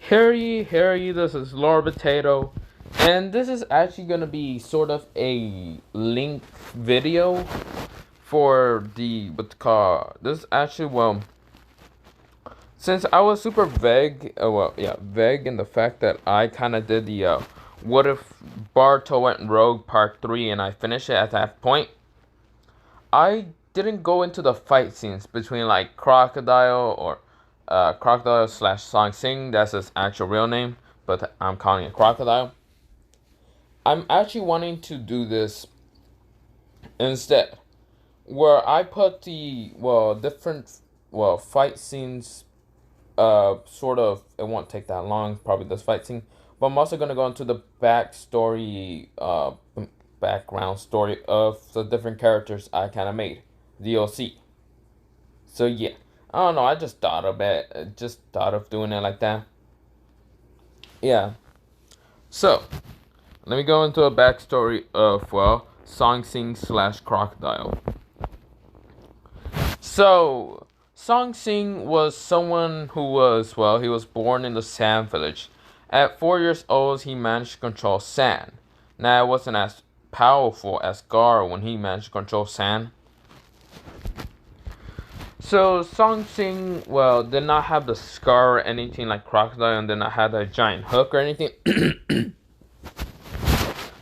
Harry, this is Lord Potato, and this is actually gonna be sort of a link video for the this is actually since I was super vague, vague in the fact that I kind of did the what if Barto went rogue part 3 and I finished it at that point. I didn't go into the fight scenes between like Crocodile slash Song Sing, that's his actual real name, but I'm calling it Crocodile. I'm actually wanting to do this instead, where I put the different fight scenes. Sort of, it won't take that long, probably this fight scene. But I'm also gonna go into the background story of the different characters I kind of made, DLC. So yeah, I don't know. I just thought of it. Just thought of doing it like that. Yeah. So let me go into a backstory of Song Sing slash Crocodile. So Song Sing was someone who he was born in the Sand Village. At 4 years old, he managed to control sand. Now it wasn't as powerful as Gar when he managed to control sand. So Song Sing, did not have the scar or anything like Crocodile, and did not have a giant hook or anything.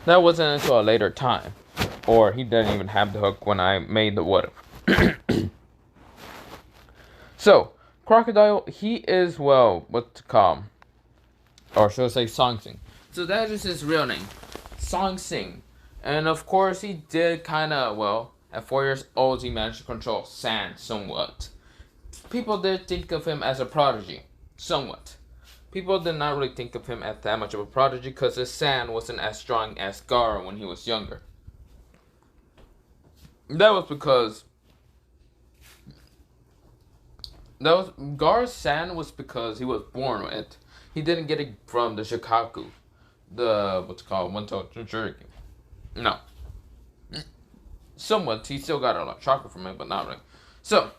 That wasn't until a later time, or he didn't even have the hook when I made the what if. So Crocodile, he is what's called, or should I say Song Sing. So that is his real name, Song Sing, and of course he did kind of at 4 years old, he managed to control sand somewhat. People did think of him as a prodigy, somewhat. People did not really think of him as that much of a prodigy because his sand wasn't as strong as Gar when he was younger. That was because Gar's sand was because he was born with it. He didn't get it from the Shikaku, the one-toe jerky. No. Somewhat, he still got a lot of chocolate from it, but not really. So,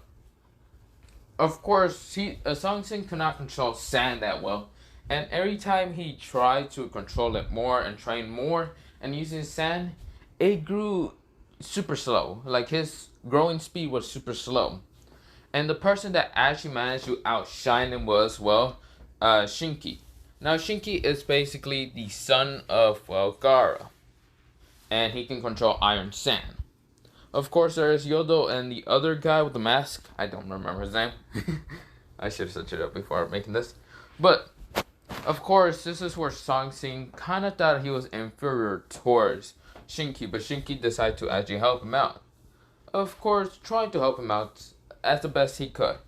of course, Song Sing could not control sand that well, and every time he tried to control it more and train more and using sand, it grew super slow. Like his growing speed was super slow, and the person that actually managed to outshine him was Shinki. Now Shinki is basically the son of Gaara, and he can control iron sand. Of course, there is Yodo and the other guy with the mask. I don't remember his name. I should have searched it up before making this. But, of course, this is where Song Sing kind of thought he was inferior towards Shinki, but Shinki decided to actually help him out. Of course, trying to help him out as the best he could.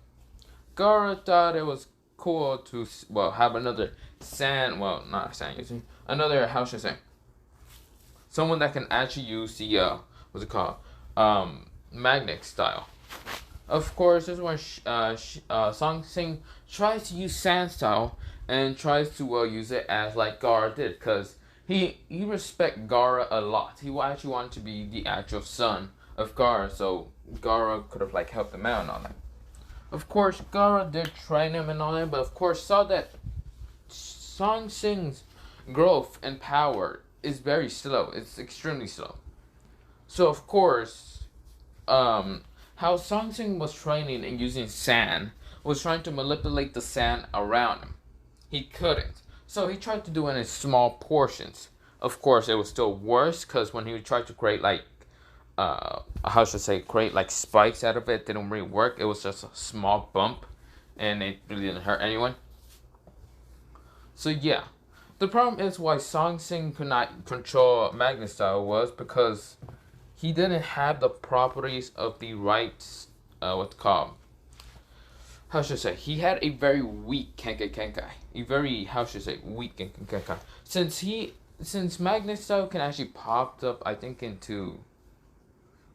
Gaara thought it was cool to, have another not sand using, another, how should I say, someone that can actually use the, magnet style. Of course, this is when Song Sing tries to use sand style and tries to use it as like Gaara did, because he respect Gaara a lot. He actually wanted to be the actual son of Gaara, so Gaara could have helped him out and all that. Of course, Gaara did train him and all that, but of course saw that Song Sing's growth and power is very slow. It's extremely slow. So of course, how Song Sing was training and using sand was trying to manipulate the sand around him. He couldn't. So he tried to do it in small portions. Of course, it was still worse because when he tried to create create spikes out of it, didn't really work. It was just a small bump, and it really didn't hurt anyone. So yeah, the problem is why Song Sing could not control Magnet Style was because he didn't have the properties of the right, how should I say, he had a very weak Kenkai. A very, weak Kenkai. Since Magnet Style can actually pop up, I think, into,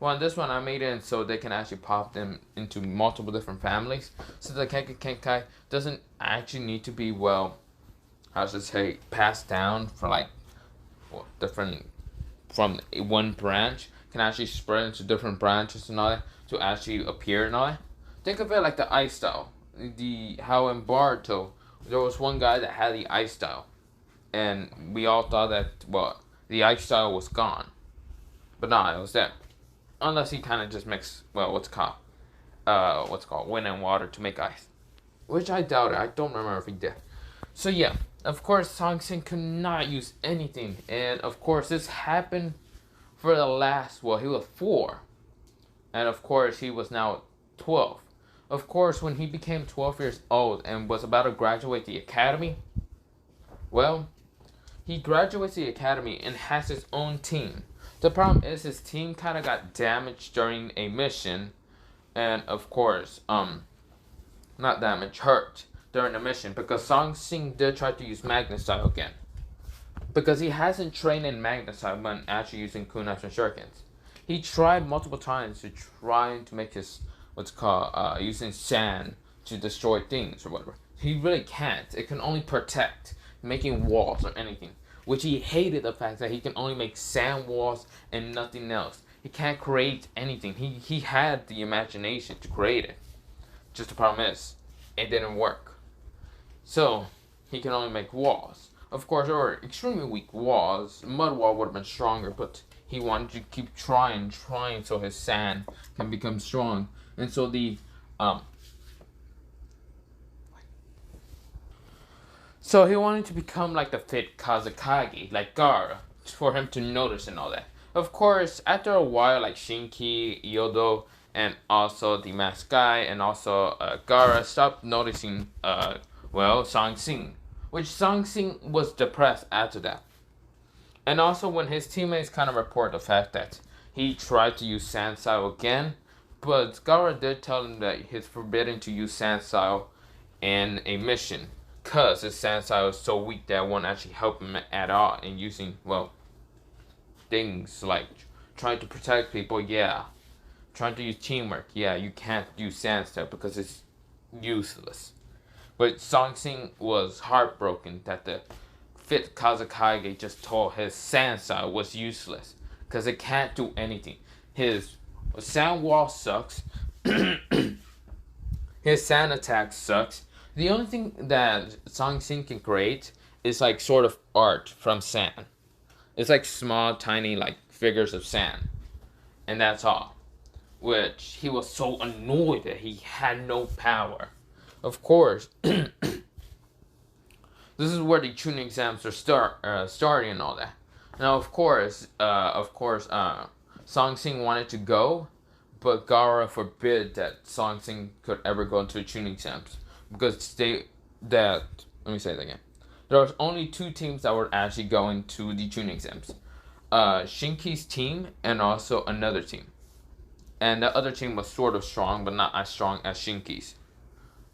in this one I made it so they can actually pop them into multiple different families. So the Kenkai doesn't actually need to be, passed down for different, from one branch, can actually spread into different branches and all that to actually appear and all that. Think of it like the ice style. How in Boruto, there was one guy that had the ice style, and we all thought that, well, the ice style was gone, but nah, it was there. Unless he kind of just mixed, well, what's called wind and water to make ice, which I doubt it. I don't remember if he did. So yeah, of course, Song Sing could not use anything, and of course, this happened for the last. Well, he was 4, and of course, he was now 12. Of course, when he became 12 years old and was about to graduate the academy, well, he graduates the academy and has his own team. The problem is his team kind of got damaged during a mission, and of course, not damaged, hurt during the mission because Song Sing did try to use Magnet Style again. Because he hasn't trained in Magnet Style when actually using kunais and shurikens. He tried multiple times to trying to make his what's called using sand to destroy things or whatever. He really can't. It can only protect, making walls or anything. Which he hated the fact that he can only make sand walls and nothing else. He can't create anything. He had the imagination to create it. Just the problem is, it didn't work. So, he can only make walls. Of course, there were extremely weak walls. Mud wall would have been stronger, but he wanted to keep trying so his sand can become strong. And so so he wanted to become like the fit Kazakage, like Gaara, for him to notice and all that. Of course, after a while, like Shinki, Yodo, and also the masked guy, and also Gaara stopped noticing, Song Sing, which Song Sing was depressed after that. And also when his teammates kind of report the fact that he tried to use Sand Style again, but Gaara did tell him that he's forbidden to use Sand Style in a mission, because his Sand Style is so weak that it won't actually help him at all in using, well, things like trying to protect people, yeah. Trying to use teamwork, yeah, you can't use Sand Style because it's useless. But Song Sing was heartbroken that the fit Kazakage just told his Sand Style was useless because it can't do anything. His sand wall sucks. His sand attack sucks. The only thing that Song Sing can create is like sort of art from sand. It's like small, tiny like figures of sand, and that's all. Which he was so annoyed that he had no power. Of course, this is where the tuning exams are starting and all that. Now, of course, Song Sing wanted to go, but Gaara forbid that Song Sing could ever go into the tuning exams because let me say that again. There was only 2 teams that were actually going to the tuning exams, Shinki's team and also another team. And the other team was sort of strong, but not as strong as Shinki's.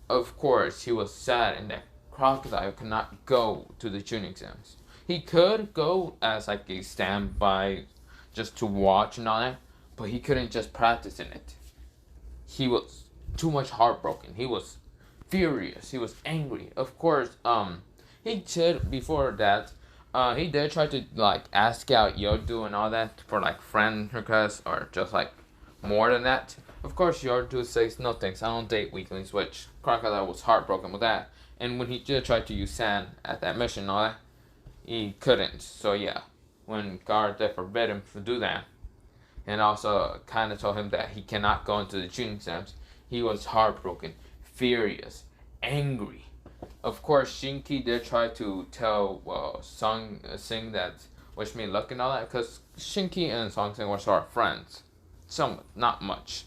Of course, he was sad in that Crocodile could not go to the tuning exams. He could go as like a standby just to watch and all that, but he couldn't just practice in it. He was too much heartbroken. He was furious. He was angry. Of course, he did before that. He did try to like ask out Yodu and all that for like friend requests or just like more than that. Of course, Yodu says no thanks. I don't date weaklings, which Crocodile was heartbroken with that. And when he did try to use sand at that mission and all that, he couldn't. So yeah, when Gaara did forbid him to do that, and also kind of told him that he cannot go into the tuning exams, he was heartbroken, furious, angry. Of course, Shinki did try to tell Song Sing that wish me luck and all that, because Shinki and Song Sing were sort of friends. Somewhat, not much.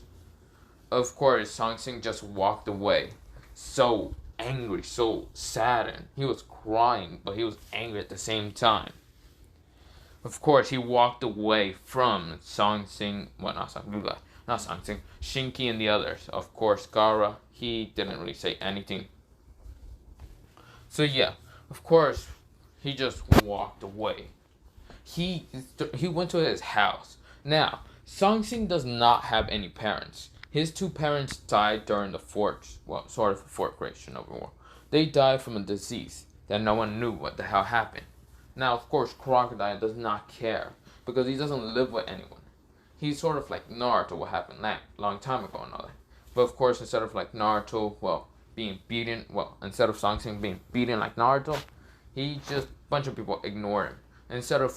Of course, Song Sing just walked away, so angry, so saddened. He was crying, but he was angry at the same time. Of course, he walked away from Song Sing, not Song Sing, Shinki and the others. Of course, Gaara, he didn't really say anything. So yeah, of course, he just walked away. He went to his house. Now, Song Sing does not have any parents. His 2 parents died during the fourth creation of the war. They died from a disease that no one knew what the hell happened. Now, of course, Crocodile does not care because he doesn't live with anyone. He's sort of like Naruto, what happened long time ago and all that. But of course, instead of like Naruto, being beaten, well, instead of Song Sing being beaten like Naruto, he just, bunch of people ignore him. Instead of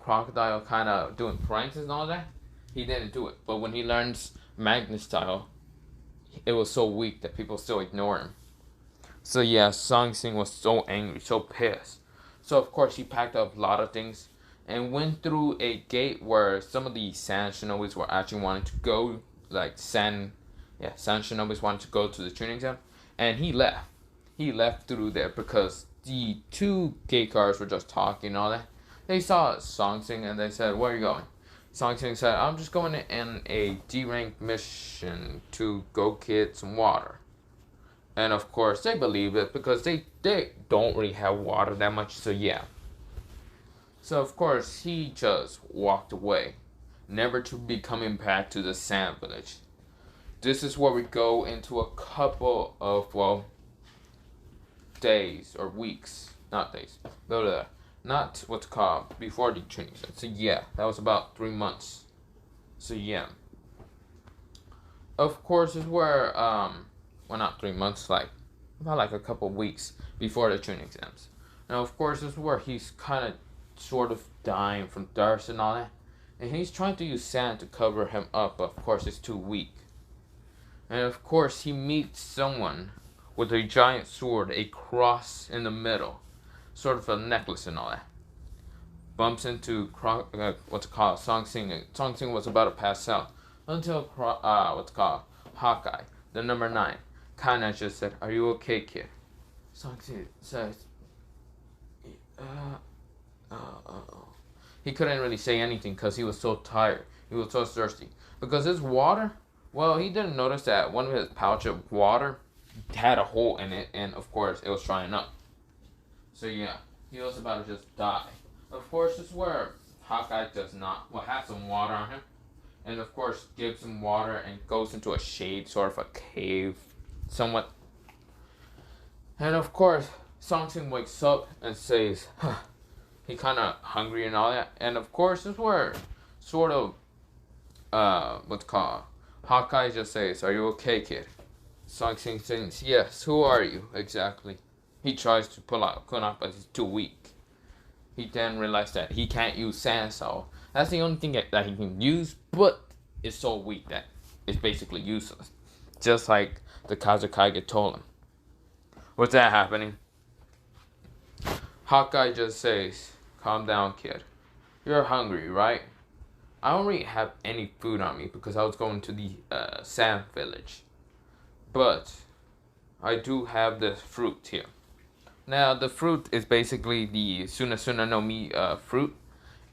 Crocodile kind of doing pranks and all that, he didn't do it. But when he learns Magnet style, it was so weak that people still ignore him. So yeah, Song Sing was so angry, so pissed. So of course he packed up a lot of things and went through a gate where some of the Sand Shinobis were actually wanting to go, like Sand Shinobis wanted to go to the tuning exam, and he left. He left through there because the two gate guards were just talking and all that. They saw Song Sing and they said, "Where are you going?" Song Sing said, "I'm just going in a D-rank mission to go get some water." And of course they believe it because they don't really have water that much, so yeah. So of course he just walked away, never to be coming back to the Sand Village. This is where we go into a couple of, well, days or weeks, not days, not what's called before the training set. So yeah, that was about 3 months. So yeah. Of course is where well, not 3 months, like about like a couple of weeks before the tuning exams. Now of course this is where he's kind of sort of dying from thirst and all that, and he's trying to use sand to cover him up, but of course it's too weak. And of course he meets someone with a giant sword, a cross in the middle, sort of a necklace and all that. Bumps into what's it called, Song Sing. Song Sing was about to pass out until what's it called, Hawkeye, the number 9, kinda just said, "Are you okay, kid?" Song Sing says, he couldn't really say anything because he was so tired. He was so thirsty. Because his water, well, he didn't notice that one of his pouch of water had a hole in it, and of course it was drying up. So yeah, he was about to just die. Of course, this is where Hawkeye does not, well, has some water on him, and of course gives him water and goes into a shade, sort of a cave, somewhat. And of course, Song Sing wakes up and says, huh, he kind of hungry and all that. And of course, this is where sort of, what's called, Hawkeye just says, "Are you okay, kid?" Song Sing sings, "Yes, who are you exactly?" He tries to pull out kunai, but he's too weak. He then realized that he can't use sand, so that's the only thing that he can use, but it's so weak that it's basically useless. Just like the Kazekage told him. With that happening, Hawkeye just says, "Calm down, kid. You're hungry, right? I don't really have any food on me because I was going to the Sand Village. But I do have this fruit here." Now, the fruit is basically the Suna Suna no Mi fruit,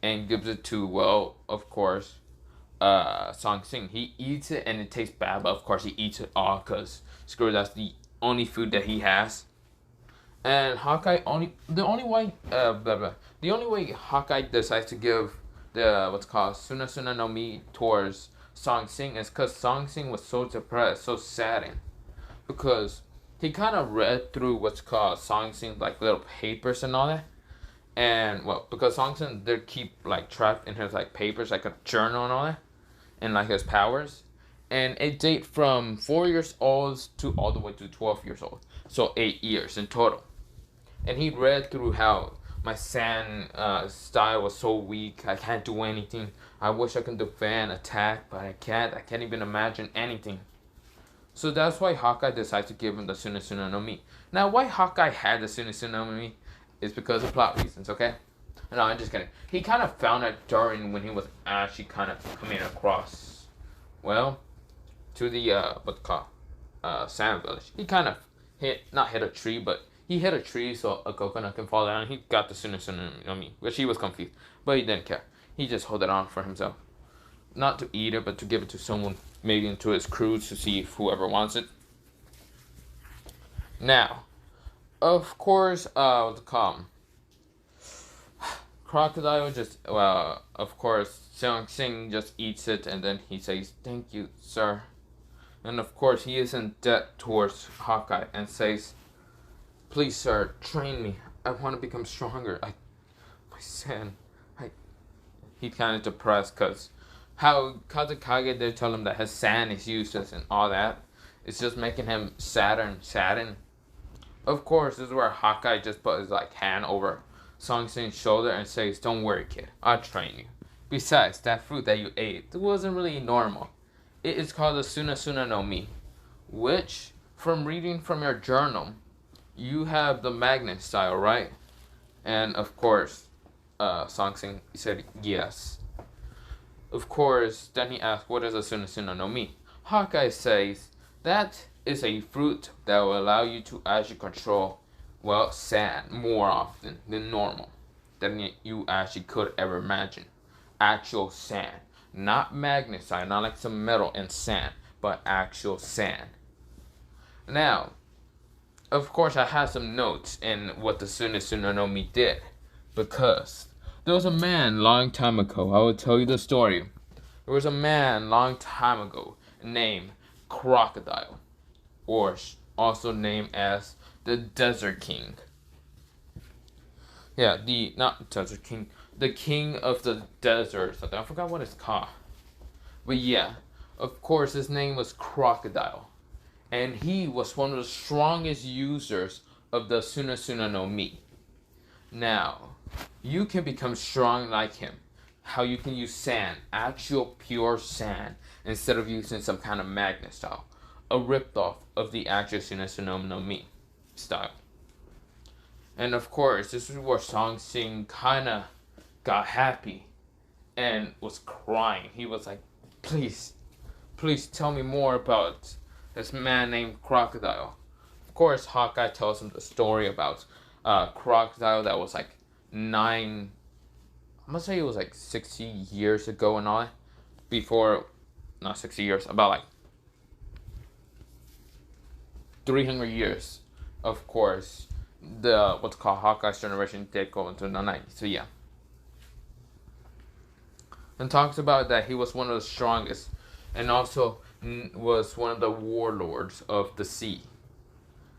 and gives it to, well, of course, Song Sing. He eats it and it tastes bad, but of course he eats it all because, screw, that's the only food that he has. And Hawkeye the only way Hawkeye decides to give the, what's called, Suna Suna no Mi towards Song Sing is because Song Sing was so depressed, so saddened. Because he kind of read through what's called Song Sing, like little papers and all that. And, well, because Song Sing, they keep, like, trapped in his, like, papers, like a journal and all that. And, like, his powers. And it dates from 4 years old to all the way to 12 years old. So 8 years in total. And he read through how my sand style was so weak. I can't do anything. I wish I could defend, attack, but I can't. I can't even imagine anything. So that's why Hawkeye decided to give him the Suna Suna no Mi. Now, why Hawkeye had the Suna Suna no Mi is because of plot reasons, okay? No, I'm just kidding. He kind of found it during when he was actually kind of coming across, well, to the, what's called, Sand Village. He kind of not hit a tree, but he hit a tree so a coconut can fall down. He got the Suna Suna no Mi, which he was confused, but he didn't care. He just held it on for himself. Not to eat it, but to give it to someone, maybe into his crew, to see if whoever wants it. Now, of course, Crocodile just, well, of course, Song Sing just eats it, and then he says, "Thank you, sir." And of course, he is in debt towards Hawkeye, and says, "Please, sir, train me. I want to become stronger. He's kind of depressed because how Kazekage, they tell him that his sand is useless and all that. It's just making him sadder and sadden. Of course, this is where Hawkeye just put his like hand over Song Sing's shoulder and says, "Don't worry, kid. I'll train you. Besides, that fruit that you ate, it wasn't really normal. It is called the Suna Suna no Mi, which, from reading from your journal, you have the magnet style, right?" And of course, Song Sing said yes. Of course, then he asked, "What is a Suna Suna no Mi?" Hawkeye says, "That is a fruit that will allow you to actually control, well, sand more often than normal, than you actually could ever imagine. Actual sand. Not magnesite, not like some metal and sand, but actual sand." Now, of course, I have some notes in what the Suna Suna no Mi did, because there was a man long time ago. I will tell you the story. There was a man long time ago named Crocodile, or also named as the Desert King. Yeah, not Desert King, the King of the Desert. I forgot what it's called. But yeah, of course, his name was Crocodile. And he was one of the strongest users of the Suna Suna no Mi. Now, you can become strong like him. How you can use sand, actual pure sand, instead of using some kind of magnet style. A ripoff of the actual Suna Suna no Mi style. And of course, this is where Song Sing kinda got happy and was crying. He was like, please tell me more about this man named Crocodile. Of course, Hawkeye tells him the story about Crocodile that was like I'm gonna say it was like 60 years ago and all that. Before, not 60 years, about like 300 years. Of course, the what's called Hawkeye's generation did go into the night. So yeah. And talks about that he was one of the strongest and also was one of the warlords of the sea.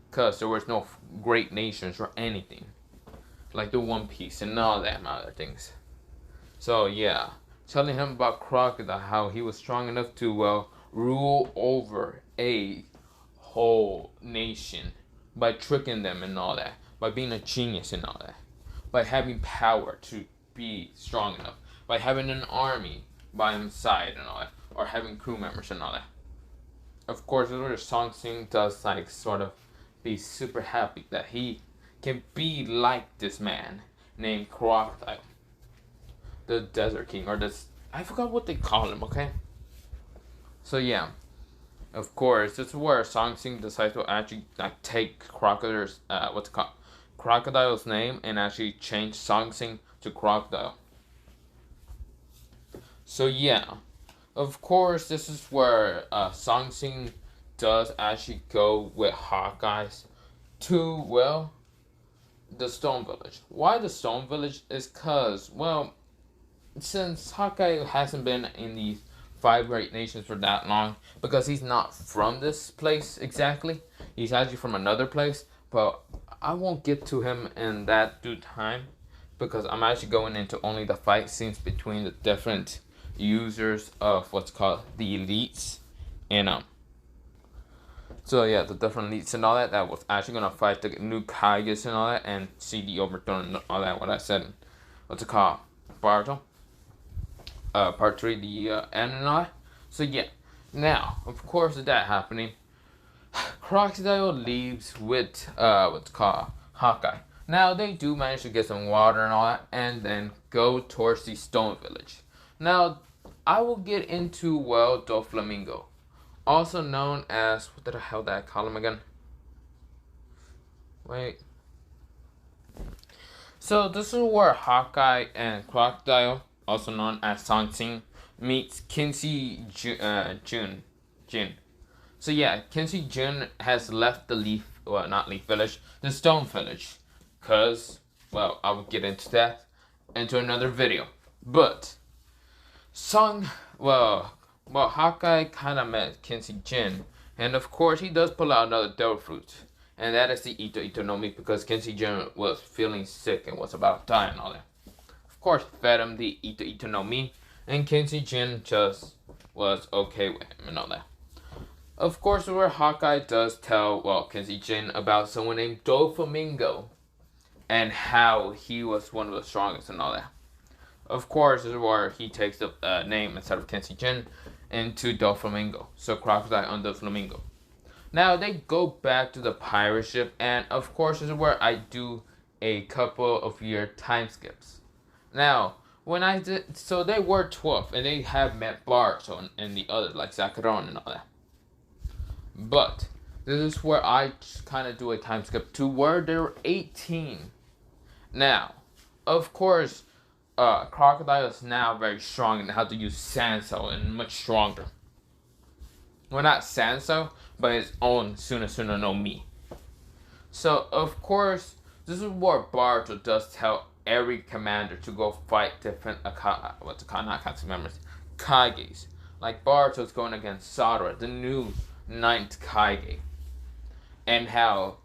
Because there was no great nations or anything. Like the One Piece and all that other things. So yeah. Telling him about Crocodile, how he was strong enough to, well, rule over a whole nation. By tricking them and all that. By being a genius and all that. By having power to be strong enough. By having an army by his side and all that. Or having crew members and all that. Of course, this is where Song Sing does like sort of be super happy that he can be like this man named Crocodile. The Desert King, or this, I forgot what they call him, okay? So yeah. Of course, this is where Song Sing decides to actually like take Crocodile's name and actually change Song Sing to Crocodile. So yeah, of course, this is where Song Sing does actually go with Hawkeyes to, well, the Stone Village. Why the Stone Village is because, well, since Hawkeye hasn't been in these 5 great nations for that long, because he's not from this place exactly. He's actually from another place, but I won't get to him in that due time, because I'm actually going into only the fight scenes between the different users of what's called the elites, and so yeah, the different elites and all that was actually gonna fight the new Kages and all that, and see the overthrow and all that. What I said, what's it called, Barto, part 3, the end and all that. So yeah, now of course with that happening, Crocodile leaves with what's called Hawkeye. Now they do manage to get some water and all that, and then go towards the Stone Village. Now, I will get into, well, Doflamingo. Also known as, what the hell did I call him again? Wait. So, this is where Hawkeye and Crocodile, also known as Song Sing, meets Quincy Jun. So, yeah, Quincy Jun has left the not Leaf Village, the Stone Village. Because, well, I will get into that into another video. But Hawkeye kind of met Quincy Jin, and of course he does pull out another devil fruit, and that is the Ito Ito no Mi, because Quincy Jin was feeling sick and was about to die and all that. Of course, fed him the Ito Ito no Mi, and Quincy Jin just was okay with him and all that. Of course, where Hawkeye does tell, well, Kenzie Jin about someone named Doflamingo and how he was one of the strongest and all that. Of course, this is where he takes the name instead of Kenzie Jin into Doflamingo. So Crocodile on Doflamingo. Now they go back to the pirate ship, and of course, this is where I do a couple of year time skips. Now, when I did, so they were 12, and they have met Baruto and the others, like Zakaron and all that. But, this is where I kind of do a time skip to where they're 18. Now, of course, Crocodile is now very strong and how to use Sanso and much stronger. Well, not Sanso, but his own Suna no Mi. So, of course, this is what Baruto does tell every commander to go fight different not Akatsuki members, Kages. Like Baruto's going against Sadara, the new 9th Kage. And how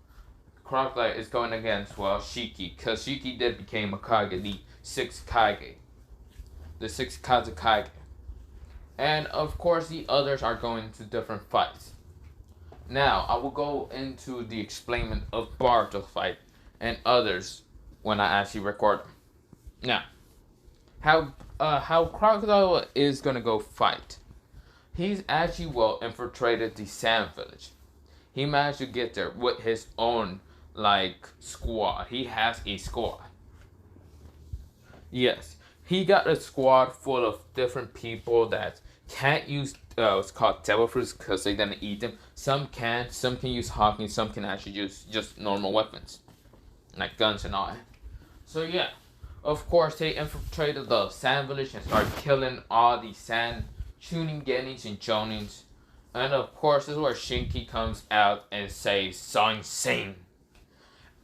Crocodile is going against, well, Shiki, because Shiki did become a Kage, the 6th Kage. The 6th Kazekage. And of course the others are going to different fights. Now, I will go into the explainment of Baruto's fight and others when I actually record them. Now, how Crocodile is gonna go fight. He's actually well infiltrated the Sand Village. He managed to get there with his own squad. He has a squad. Yes, he got a squad full of different people that can't use what's called devil fruits because they didn't eat them. Some can use hockey, some can actually use just normal weapons, like guns and all that. So yeah, of course they infiltrated the Sand Village and started killing all the Sand Chunin Genins and Jonins. And of course this is where Shinki comes out and says Song Sing.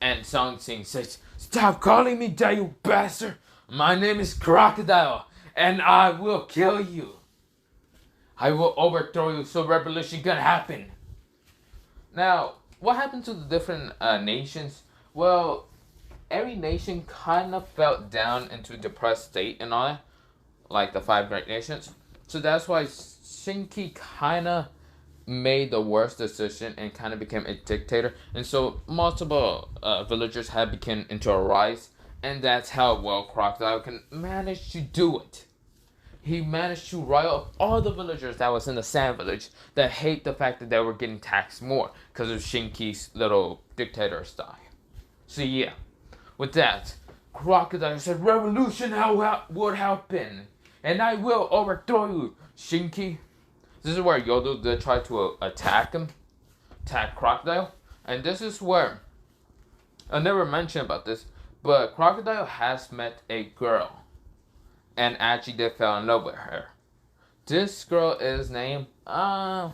And Song Sing says, "Stop calling me that, you bastard! My name is Crocodile, and I will kill you. I will overthrow you so revolution can happen." Now, what happened to the different nations? Well, every nation kind of fell down into a depressed state and all that, like the 5 great nations. So that's why Shinki kind of made the worst decision and kind of became a dictator. And so multiple villagers had become into a rise. And that's how, well, Crocodile can manage to do it. He managed to rile up all the villagers that was in the Sand Village that hate the fact that they were getting taxed more because of Shinki's little dictator style. So yeah, with that, Crocodile said revolution would happen, and I will overthrow you, Shinki. This is where Yodo did try to attack Crocodile, and this is where I never mentioned about this, but Crocodile has met a girl. And actually did fall in love with her. This girl is named, So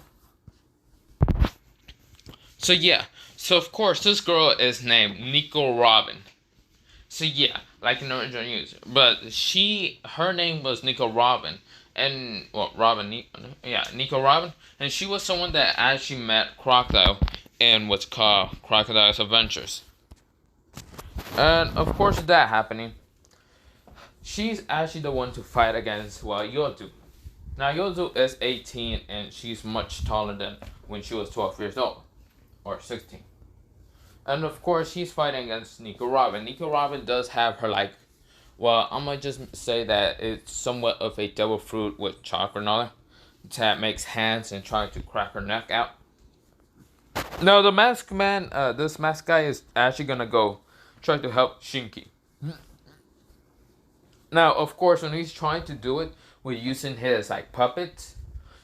yeah. So of course, this girl is named Nico Robin. So yeah, like an original user. But her name was Nico Robin. And, well, Nico Robin. And she was someone that actually met Crocodile in what's called Crocodile's Adventures. And of course, with that happening, she's actually the one to fight against, well, Yodu. Now, Yodu is 18, and she's much taller than when she was 12 years old. Or 16. And, of course, she's fighting against Nico Robin. Nico Robin does have her, I'm going to just say that it's somewhat of a devil fruit with chakra and all that. That makes hands and trying to crack her neck out. Now, the masked man, this masked guy is actually going to go try to help Shinki. Now, of course, when he's trying to do it with using his, puppets,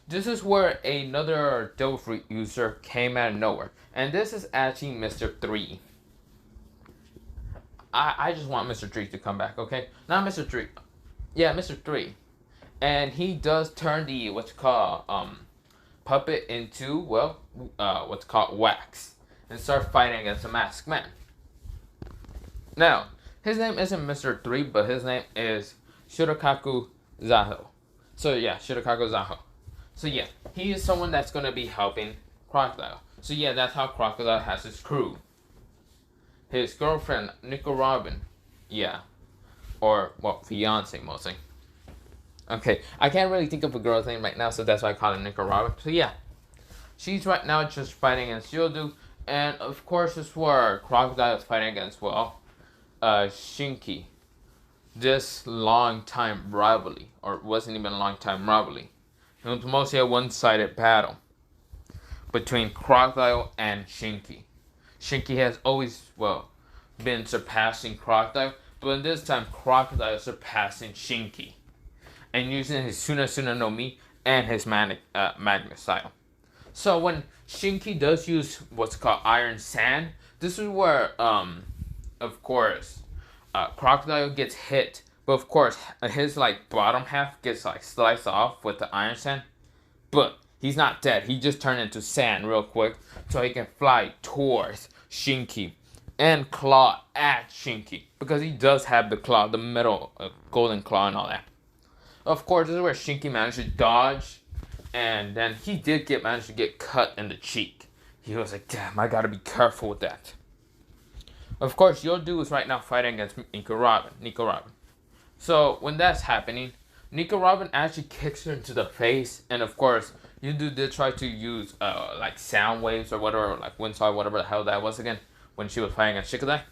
this is where another devil fruit user came out of nowhere. And this is actually Mr. 3. I just want Mr. 3 to come back, okay? Not Mr. 3. Yeah, Mr. 3. And he does turn the, puppet into, what's called wax. And start fighting against the masked man. Now, his name isn't Mr. 3, but his name is Shirakaku Zaho. So yeah, Shirakaku Zaho. So yeah, he is someone that's going to be helping Crocodile. So yeah, that's how Crocodile has his crew. His girlfriend, Nico Robin. Yeah. Or, fiance mostly. Okay, I can't really think of a girl's name right now, so that's why I call her Nico Robin. So yeah. She's right now just fighting against Yodu, and of course this is where Crocodile is fighting against, well, Shinki. This long time rivalry, or it wasn't even a long time rivalry. It was mostly a one-sided battle between Crocodile and Shinki. Shinki has always, well, been surpassing Crocodile, but in this time Crocodile is surpassing Shinki and using his Suna no Mi and his magnet style. So when Shinki does use what's called Iron Sand, this is where, of course, Crocodile gets hit, but of course his like bottom half gets like sliced off with the Iron Sand, but he's not dead. He just turned into sand real quick, so he can fly towards Shinki and claw at Shinki because he does have the claw, the metal golden claw and all that. Of course, this is where Shinki managed to dodge, and then he did manage to get cut in the cheek. He was like, damn, I gotta be careful with that. Of course, Yodu is right now fighting against Nico Robin. So when that's happening, Nico Robin actually kicks her into the face, and of course, Yodu did try to use like sound waves or whatever, like windsaw, whatever the hell that was again, when she was fighting against Crocodile.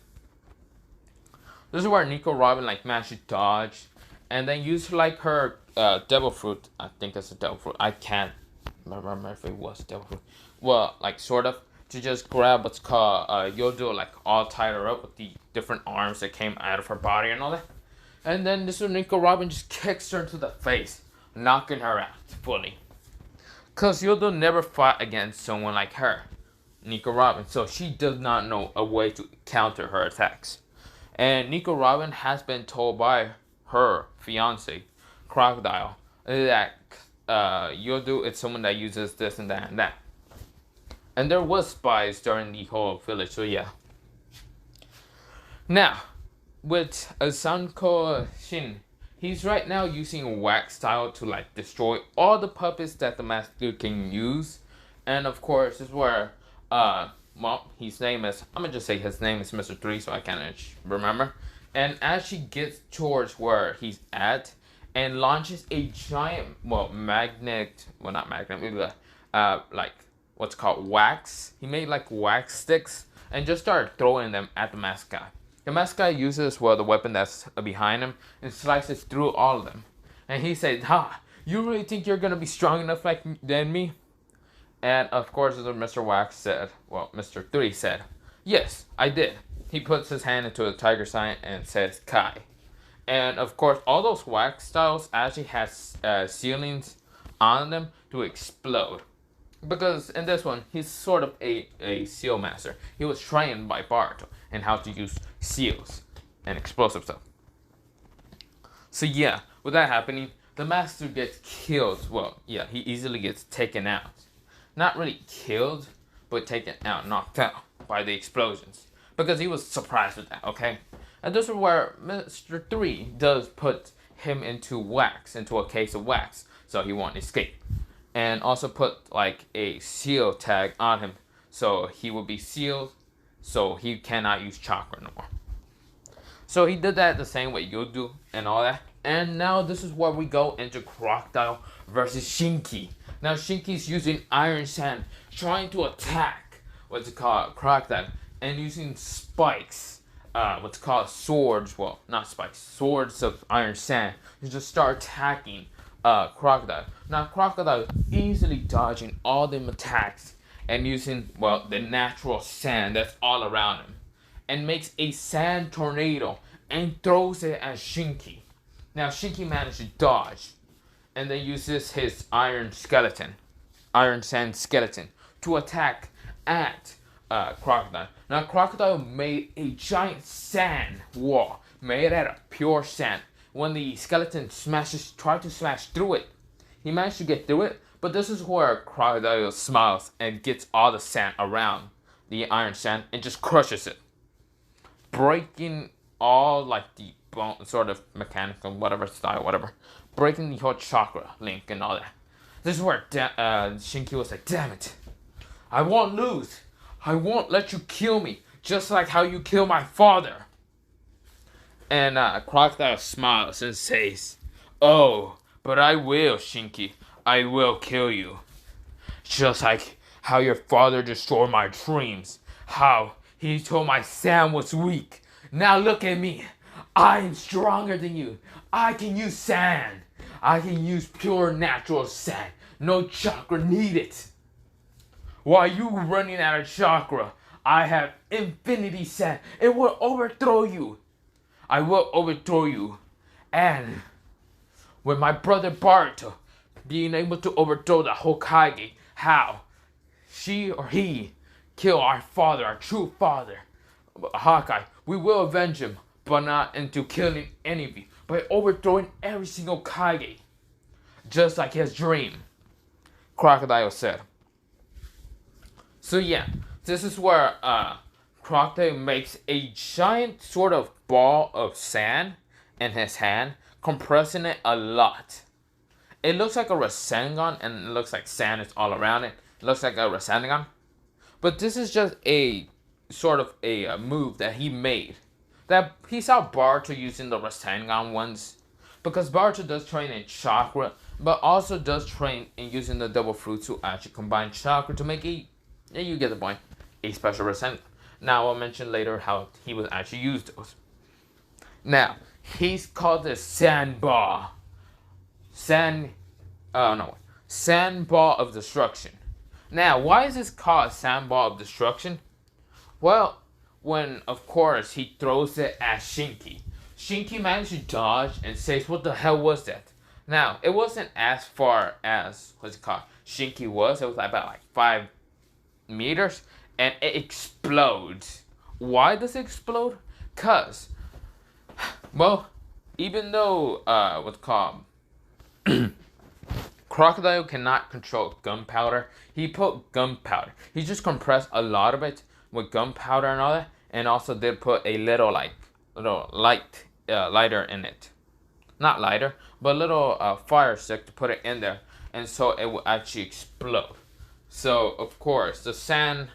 This is where Nico Robin like managed to dodge, and then use like her devil fruit. I think it's a devil fruit. I can't remember if it was devil fruit. Well, like sort of to just grab what's called Yodu, like all tied her up with the different arms that came out of her body and all that. And then this one, Nico Robin just kicks her into the face, knocking her out fully. Cause Yodu never fought against someone like her, Nico Robin, so she does not know a way to counter her attacks. And Nico Robin has been told by her fiance, Crocodile, that Yodu is someone that uses this and that and that. And there was spies during the whole village, so yeah. Now, with Asanko Shin, he's right now using wax style to like destroy all the puppets that the master can use. And of course, this is where, well, his name is, I'm gonna just say his name is Mr. 3 so I can't remember. And as she gets towards where he's at and launches a giant, well, magnet, well, not magnet, like what's called wax. He made like wax sticks and just started throwing them at the mascot. The mascot uses, well, the weapon that's behind him and slices through all of them. And he said, ha, you really think you're gonna be strong enough than me? And of course, as Mr. Wax said, well, Mr. 3 said, yes, I did. He puts his hand into a tiger sign and says, Kai. And of course, all those wax styles actually has ceilings on them to explode. Because in this one, he's sort of a seal master. He was trained by Bart in how to use seals and explosive stuff. So yeah, with that happening, the master gets killed. Well, yeah, he easily gets taken out. Not really killed, but taken out, knocked out by the explosions. Because he was surprised with that, okay? And this is where Mr. 3 does put him into wax, into a case of wax, so he won't escape. And also put like a seal tag on him, so he will be sealed, so he cannot use chakra no more. So he did that the same way Yodu and all that. And now this is where we go into Crocodile versus Shinki. Now Shinki's using Iron Sand, trying to attack what's it called, Crocodile, and using spikes, what's called swords, well, not spikes, swords of Iron Sand, to just start attacking Crocodile. Now Crocodile easily dodging all them attacks and using, well, the natural sand that's all around him, and makes a sand tornado and throws it at Shinki. Now Shinki managed to dodge and then uses his iron sand skeleton to attack at Crocodile. Now Crocodile made a giant sand wall made out of pure sand. When the skeleton tried to smash through it, he managed to get through it, but this is where Crocodile smiles and gets all the sand around the iron sand and just crushes it, breaking all like the bone, sort of mechanical, whatever style, whatever, breaking the whole chakra link and all that. This is where Shinki was like, damn it, I won't lose. I won't let you kill me, just like how you killed my father. And Crocodile smiles and says, oh, but I will, Shinki. I will kill you. Just like how your father destroyed my dreams, how he told my sand was weak. Now look at me. I am stronger than you. I can use sand. I can use pure natural sand. No chakra needed. While you running out of chakra, I have infinity sand. It will overthrow you. I will overthrow you. And with my brother Baruto being able to overthrow the Hokage, how she or he kill our father, our true father, Hawkeye, we will avenge him, but not into killing any of you, by overthrowing every single Kage, just like his dream, Crocodile said. So yeah, this is where Crocodile makes a giant sort of ball of sand in his hand, compressing it a lot. It looks like a Rasengan, and it looks like sand is all around it. It looks like a Rasengan. But this is just a sort of a move that he made. That he saw Baruto using the Rasengan once. Because Baruto does train in chakra, but also does train in using the double fruit to actually combine chakra to make a, you get the point, a special Rasengan. Now I'll mention later how he would actually use those. Now, he's called the Sand Ball. Sand Ball of Destruction. Now, why is this called Sand Ball of Destruction? Well, when, of course, he throws it at Shinki. Shinki managed to dodge and says, what the hell was that? Now, it wasn't as far as, Shinki was. It was about 5 meters. And it explodes. Why does it explode? Because, well, even though, Crocodile cannot control gunpowder. He put gunpowder. He just compressed a lot of it with gunpowder and all that, and also did put a little lighter in it. Not lighter, but a little fire stick to put it in there, and so it will actually explode. So of course the sand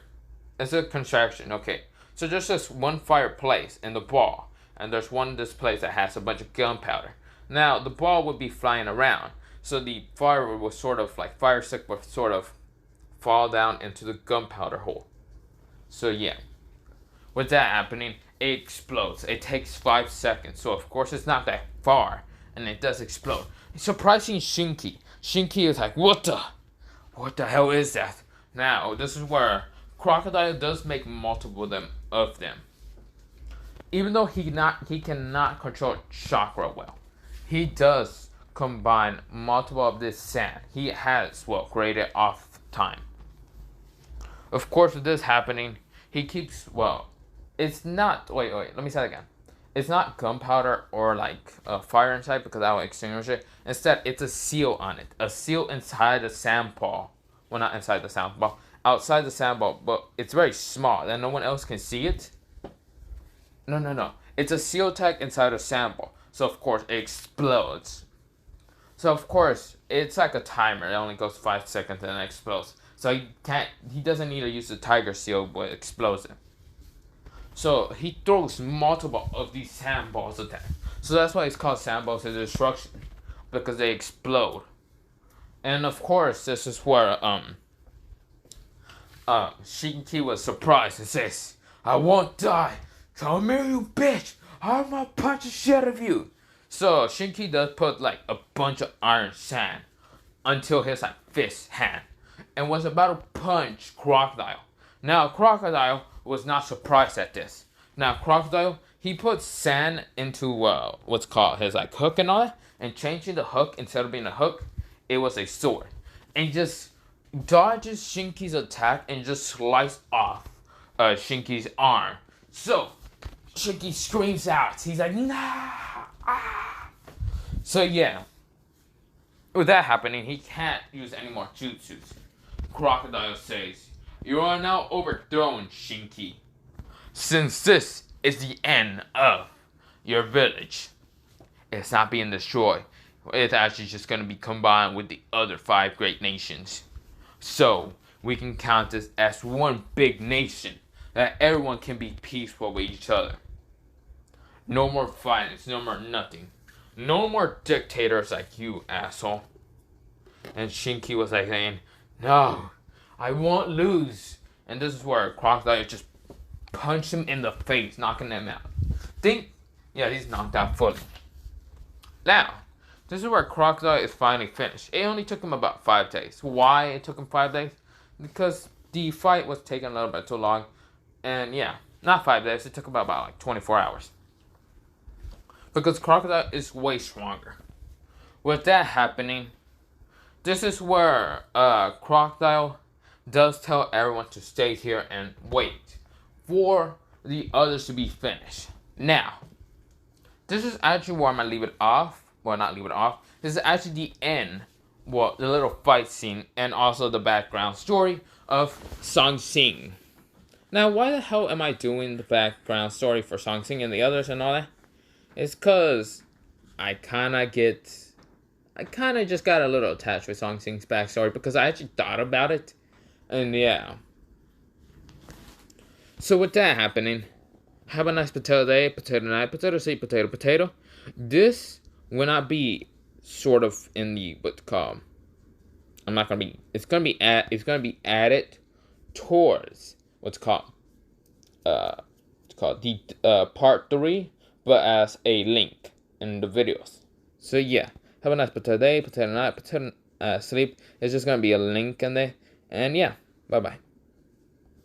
is a contraction. Okay, so there's just one fireplace in the ball, and there's one this place that has a bunch of gunpowder. Now the ball would be flying around. So the fire was sort of like fire stick would sort of fall down into the gunpowder hole. So yeah, with that happening, it explodes. It takes 5 seconds. So of course it's not that far, and it does explode. Surprising Shinki. Shinki is like, what the hell is that? Now this is where Crocodile does make multiple of them. Even though he cannot control chakra well, he does combine multiple of this sand. He has, created off time. Of course, with this happening, he keeps, it's not, let me say it again. It's not gunpowder or fire inside, because that will extinguish it. Instead, it's a seal on it. A seal inside the sand ball. Well, not inside the sand ball. Outside the sand ball, but it's very small, and no one else can see it. No. It's a seal tag inside a sand ball. So, of course, it explodes. So of course, it's like a timer. It only goes 5 seconds and it explodes. So he doesn't need to use the tiger seal, but explodes it. So he throws multiple of these sand balls at them. So that's why it's called sand balls of destruction, because they explode. And of course, this is where Shinki was surprised and says, I won't die. Come here, you bitch. I'm gonna punch the shit out of you. So Shinki does put a bunch of iron sand until his fist hand, and was about to punch Crocodile. Now Crocodile was not surprised at this. Now Crocodile, he put sand into what's called his hook and all that, and changing the hook, instead of being a hook, it was a sword, and just dodges Shinki's attack and just sliced off Shinki's arm. So Shinki screams out. He's like, nah. So yeah, with that happening, he can't use any more jutsus. Crocodile says, you are now overthrown, Shinki. Since this is the end of your village, it's not being destroyed. It's actually just going to be combined with the other 5 great nations. So we can count this as one big nation, that everyone can be peaceful with each other. No more violence, no more nothing. No more dictators like you, asshole. And Shinki was saying, no, I won't lose. And this is where Crocodile just punched him in the face, knocking him out. Yeah, he's knocked out fully. Now, this is where Crocodile is finally finished. It only took him about 5 days. Why it took him 5 days? Because the fight was taking a little bit too long. And yeah, not 5 days. It took about like 24 hours. Because Crocodile is way stronger. With that happening, this is where Crocodile does tell everyone to stay here and wait for the others to be finished. Now, this is actually where I'm going to leave it off. Well, not leave it off. This is actually the end, well, the little fight scene, and also the background story of Song Sing. Now, why the hell am I doing the background story for Song Sing and the others and all that? It's because I kind of just got a little attached with Song Sing's backstory because I actually thought about it. And yeah. So with that happening, have a nice potato day, potato night, potato seed, potato, potato. This will not be sort of in the what's called. It's gonna be added towards what's called the part 3, but as a link in the videos. So yeah, have a nice potato day, potato night, potato sleep. It's just gonna be a link in there, and yeah, bye bye.